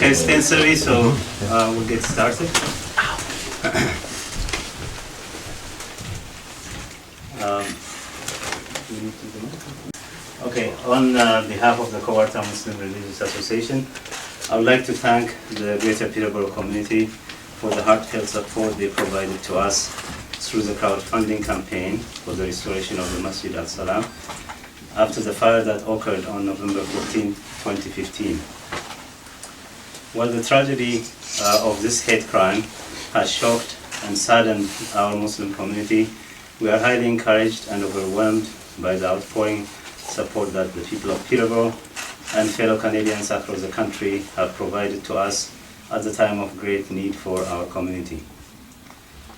extensively, so we'll get started. Okay, on behalf of the Kawarta Muslim Religious Association, I would like to thank the Greater Peterborough community for the heartfelt support they provided to us through the crowdfunding campaign for the restoration of the Masjid al-Salam after the fire that occurred on November 14, 2015. While the tragedy of this hate crime has shocked and saddened our Muslim community, we are highly encouraged and overwhelmed by the outpouring support that the people of Peterborough and fellow Canadians across the country have provided to us at the time of great need for our community.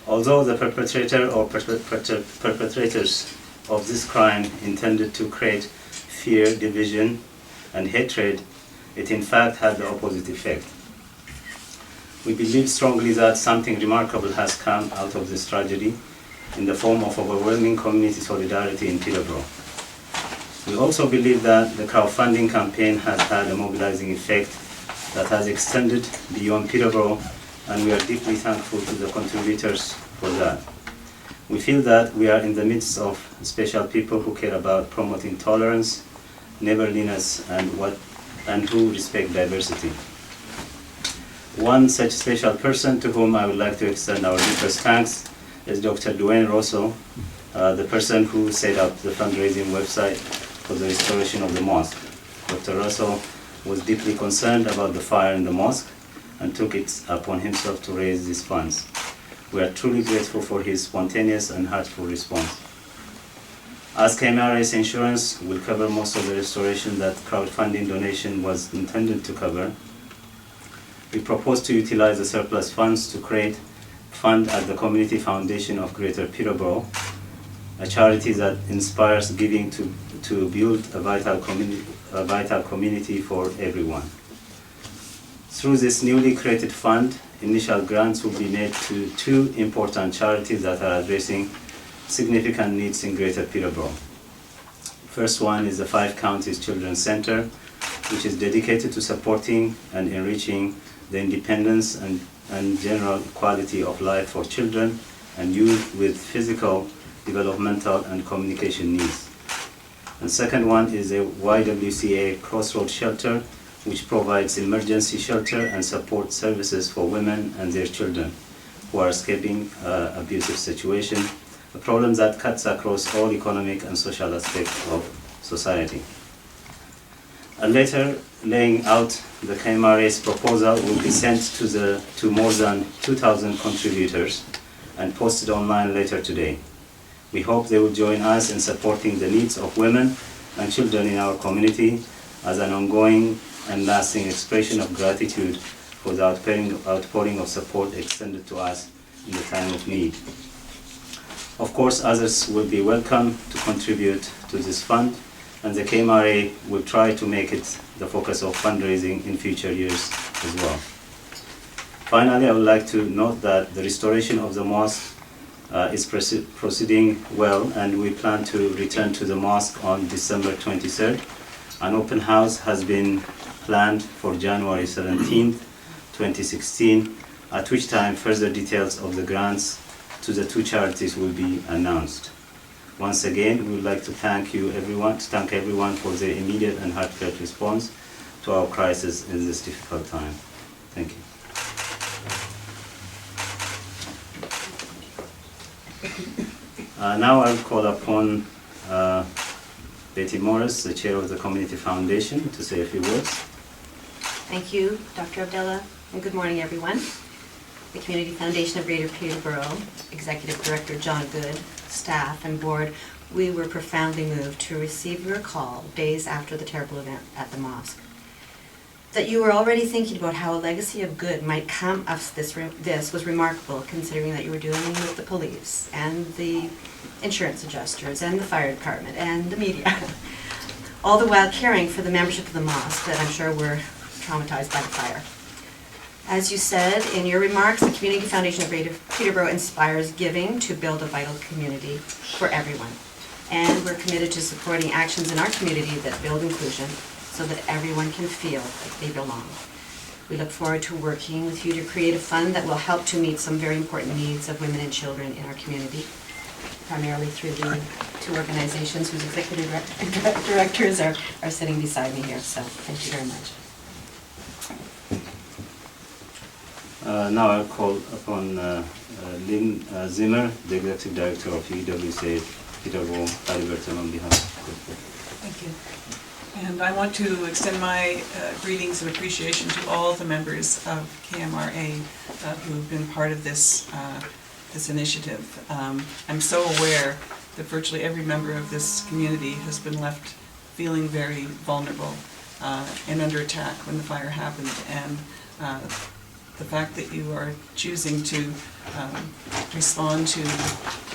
Although the perpetrator or perpetrators of this crime intended to create fear, division, and hatred, it in fact had the opposite effect. We believe strongly that something remarkable has come out of this tragedy in the form of overwhelming community solidarity in Peterborough. We also believe that the crowdfunding campaign has had a mobilizing effect that has extended beyond Peterborough, and we are deeply thankful to the contributors for that. We feel that we are in the midst of special people who care about promoting tolerance, neighborliness, and who respect diversity. One such special person to whom I would like to extend our deepest thanks is Dr. Dwayne Rosso, the person who set up the fundraising website for the restoration of the mosque. Dr. Rosso was deeply concerned about the fire in the mosque and took it upon himself to raise these funds. We are truly grateful for his spontaneous and heartful response. As KMRA's insurance will cover most of the restoration that crowdfunding donation was intended to cover, we propose to utilize the surplus funds to create a fund at the Community Foundation of Greater Peterborough, a charity that inspires giving to build a vital community for everyone. Through this newly created fund, initial grants will be made to two important charities that are addressing significant needs in Greater Peterborough. First one is the Five Counties Children's Center, which is dedicated to supporting and enriching the independence and general quality of life for children and youth with physical, developmental, and communication needs. And second one is the YWCA Crossroads Shelter, which provides emergency shelter and support services for women and their children who are escaping abusive situation, a problem that cuts across all economic and social aspects of society. A letter laying out the KMRA's proposal will be sent to more than 2,000 contributors and posted online later today. We hope they will join us in supporting the needs of women and children in our community as an ongoing and lasting expression of gratitude for the outpouring of support extended to us in the time of need. Of course, others will be welcome to contribute to this fund, and the KMRA will try to make it the focus of fundraising in future years as well. Finally, I would like to note that the restoration of the mosque is proceeding well, and we plan to return to the mosque on December 23rd. An open house has been planned for January 17th, 2016, at which time further details of the grants to the two charities will be announced. Once again, we would like to thank everyone for their immediate and heartfelt response to our crisis in this difficult time. Thank you. Now I'll call upon Betty Morris, the chair of the Community Foundation, to say a few words. Thank you, Dr. Abdullah, and good morning, everyone. The Community Foundation of Greater Peterborough, Executive Director John Good, staff and board, we were profoundly moved to receive your call days after the terrible event at the mosque. That you were already thinking about how a legacy of good might come of this was remarkable, considering that you were dealing with the police and the insurance adjusters and the fire department and the media, all the while caring for the membership of the mosque that I'm sure were traumatized by the fire. As you said in your remarks, the Community Foundation of Greater Peterborough inspires giving to build a vital community for everyone. And we're committed to supporting actions in our community that build inclusion so that everyone can feel like they belong. We look forward to working with you to create a fund that will help to meet some very important needs of women and children in our community, primarily through the two organizations whose executive directors are sitting beside me here. So thank you very much. Now I'll call upon Lynn Zimmer, the Executive Director of YWCA Peterborough, Halliburton, on behalf of the board. Thank you. And I want to extend my greetings and appreciation to all the members of KMRA who have been part of this initiative. I'm so aware that virtually every member of this community has been left feeling very vulnerable and under attack when the fire happened. And the fact that you are choosing to respond to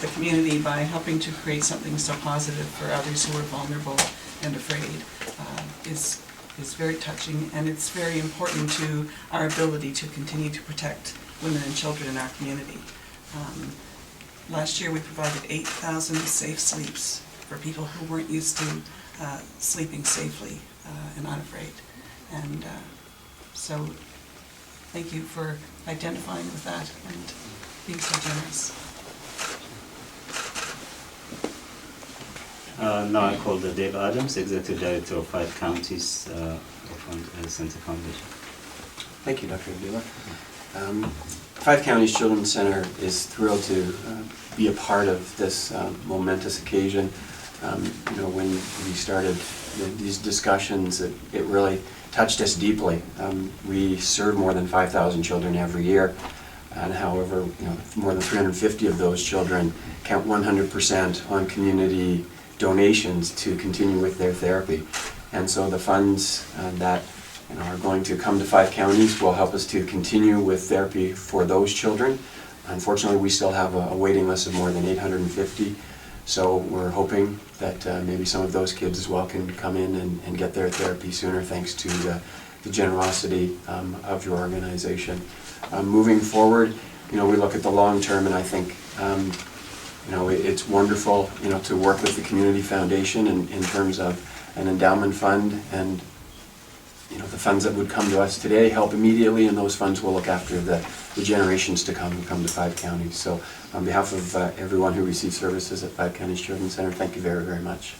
the community by helping to create something so positive for others who are vulnerable and afraid is very touching, and it's very important to our ability to continue to protect women and children in our community. Last year we provided 8,000 safe sleeps for people who weren't used to sleeping safely and unafraid. And so thank you for identifying with that and being so generous. Now I call Dave Adams, Executive Director of 5 Counties Center Foundation. Thank you, Dr. Abdullah. 5 Counties Children's Center is thrilled to be a part of this momentous occasion. You know, when we started these discussions, it really touched us deeply. We serve more than 5,000 children every year, and however, you know, more than 350 of those children count 100% on community donations to continue with their therapy. And so the funds that are going to come to 5 counties will help us to continue with therapy for those children. Unfortunately, we still have a waiting list of more than 850, so we're hoping that maybe some of those kids as well can come in and get their therapy sooner, thanks to the generosity of your organization. Moving forward, you know, we look at the long term, and I think you know, it's wonderful, you know, to work with the Community Foundation in terms of an endowment fund, and you know, the funds that would come to us today help immediately, and those funds will look after the generations to come who come to 5 counties. So on behalf of everyone who receives services at 5 Counties Children's Center, thank you very, very much.